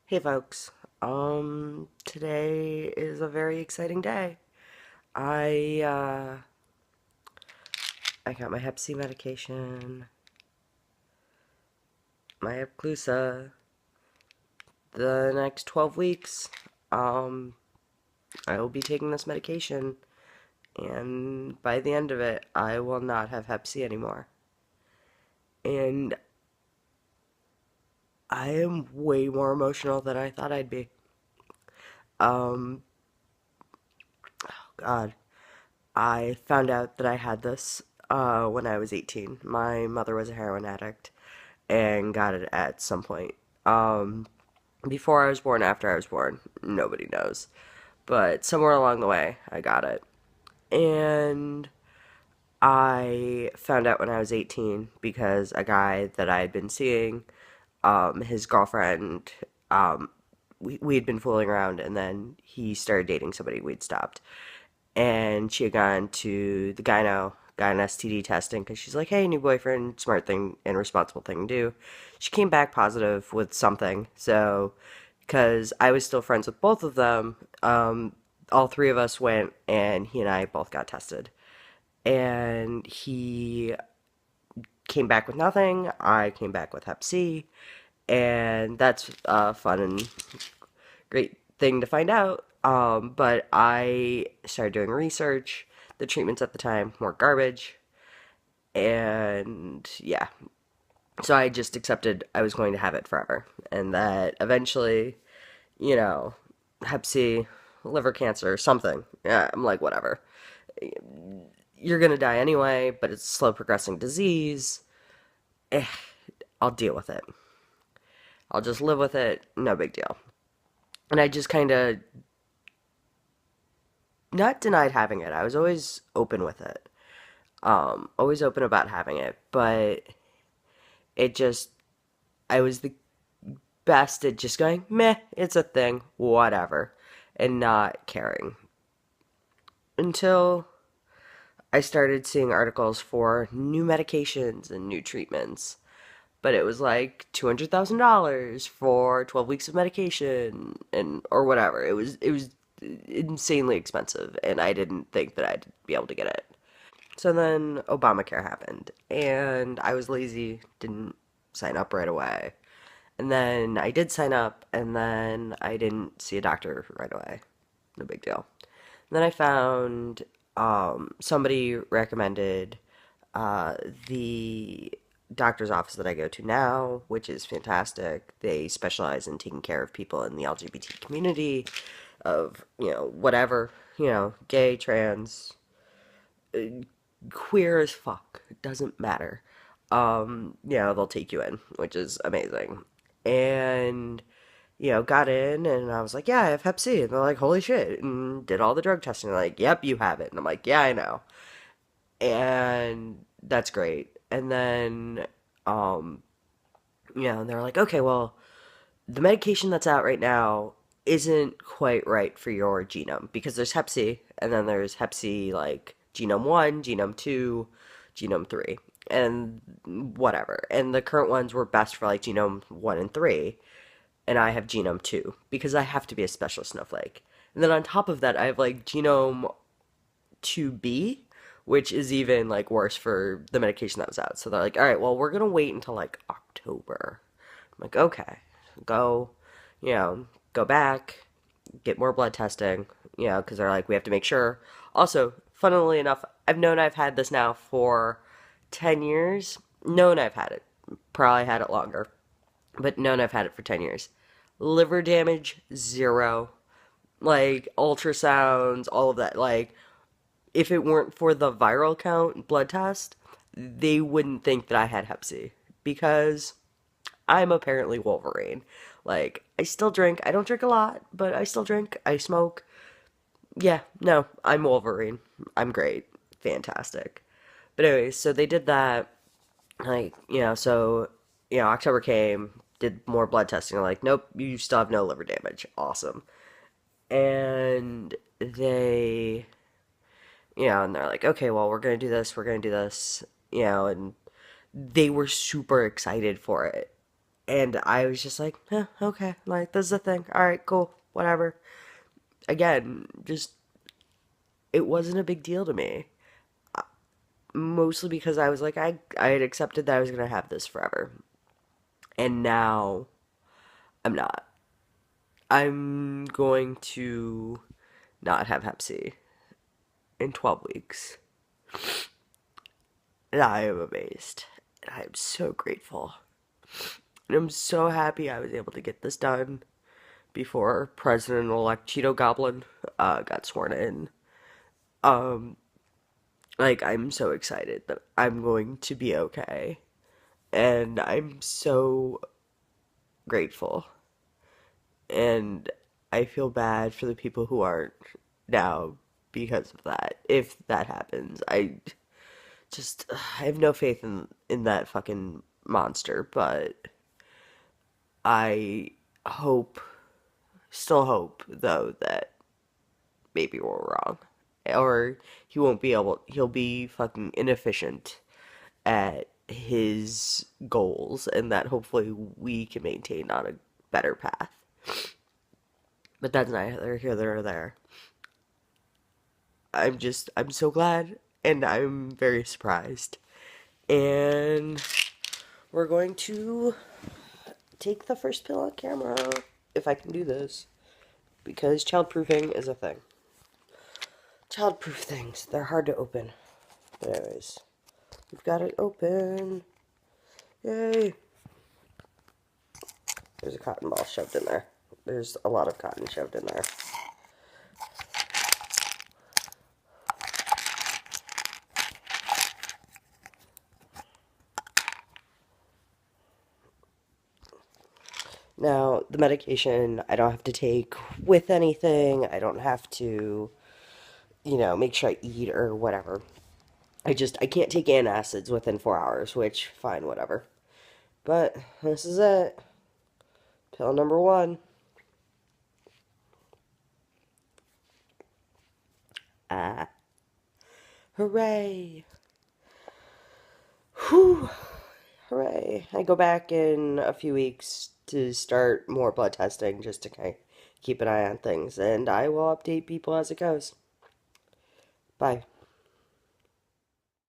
Hey folks, today is a very exciting day. I, uh, I got my Hep C medication, my Epclusa, the next 12 weeks. Um, I will be taking this medication, and by the end of it, I will not have Hep C anymore. And I am way more emotional than I thought I'd be. Um, God, I found out that I had this, when I was 18. My mother was a heroin addict and got it at some point. Um, Before I was born, after I was born, nobody knows. But somewhere along the way, I got it. And I found out when I was 18 because a guy that I had been seeing, his girlfriend, we had been fooling around, and then he started dating somebody we'd stopped. And she had gone to the gyno, got an STD testing because she's like, hey, new boyfriend, smart thing and responsible thing to do. She came back positive with something. So, because I was still friends with both of them, all three of us went and he and I both got tested. And he came back with nothing. I came back with Hep C. And that's a fun and great thing to find out. But I started doing research. The treatments at the time were garbage. And yeah, so I just accepted I was going to have it forever. And that eventually, you know, Hep C, liver cancer, something. Yeah, I'm like, whatever. You're gonna die anyway, but it's a slow progressing disease. Eh, I'll deal with it. I'll just live with it. No big deal. And I just kind of not denied having it. I was always open with it. Always open about having it, but it just I was the best at just going, meh, it's a thing, whatever, and not caring. Until I started seeing articles for new medications and new treatments. But it was like $200,000 for 12 weeks of medication and or whatever. It was insanely expensive and I didn't think that I'd be able to get it. So then Obamacare happened, and I was lazy, didn't sign up right away. And then I did sign up, and then I didn't see a doctor right away. No big deal. And then I found somebody recommended uh, the doctor's office that I go to now, which is fantastic. They specialize in taking care of people in the LGBT community, of, whatever, gay, trans, queer as fuck. It doesn't matter. They'll take you in, which is amazing. And, got in and I was like, yeah, I have Hep C. And they're like, holy shit. And did all the drug testing. They're like, yep, you have it. And I'm like, yeah, I know. And that's great. And then, um, and they're like, okay, well, the medication that's out right now isn't quite right for your genome because there's Hep C and then there's Hep C like genome 1, genome 2, genome 3 and whatever. And the current ones were best for like genome 1 and 3 and I have genome 2 because I have to be a special snowflake. And then on top of that I have like genome 2B, which is even like worse for the medication that was out. So they're like, "All right, well, we're going to wait until like October." I'm like, "Okay." Go, go back, get more blood testing, because they're like, we have to make sure. Also, funnily enough, I've had this now for 10 years. Known I've had it. Probably had it longer, but known I've had it for 10 years. Liver damage, zero. Like, ultrasounds, all of that. Like, if it weren't for the viral count blood test, they wouldn't think that I had Hep C because I'm apparently Wolverine. Like, I still drink. I don't drink a lot, but I still drink. I smoke. Yeah, no, I'm Wolverine. I'm great. Fantastic. But anyways, so they did that. Like, October came, did more blood testing. Like, nope, you still have no liver damage. Awesome. And and they're like, okay, well, we're going to do this, and they were super excited for it. And I was just like, okay, like, this is a thing. All right, cool, whatever. Again, just, it wasn't a big deal to me. Mostly because I was like, I had accepted that I was going to have this forever. And now I'm not. I'm going to not have Hep C in 12 weeks. And I am amazed. And I am so grateful. And I'm so happy I was able to get this done before President-elect Cheeto Goblin got sworn in. Um, like, I'm so excited that I'm going to be okay. And I'm so grateful. And I feel bad for the people who aren't now because of that. If that happens, I have no faith in that fucking monster, but I hope still hope though that maybe we're wrong. Or he'll be fucking inefficient at his goals and that hopefully we can maintain on a better path. But that's neither here nor there. I'm so glad and I'm very surprised. And we're going to take the first pill on camera if I can do this. Because childproofing is a thing. Childproof things, they're hard to open. But anyways, we've got it open. Yay! There's a cotton ball shoved in there. There's a lot of cotton shoved in there. Now, the medication I don't have to take with anything. I don't have to, make sure I eat or whatever. I can't take antacids within 4 hours, which, fine, whatever. But, this is it. Pill number 1. Ah. Hooray. Whew. Hooray. I go back in a few weeks to start more blood testing just to kind of keep an eye on things, and I will update people as it goes. Bye.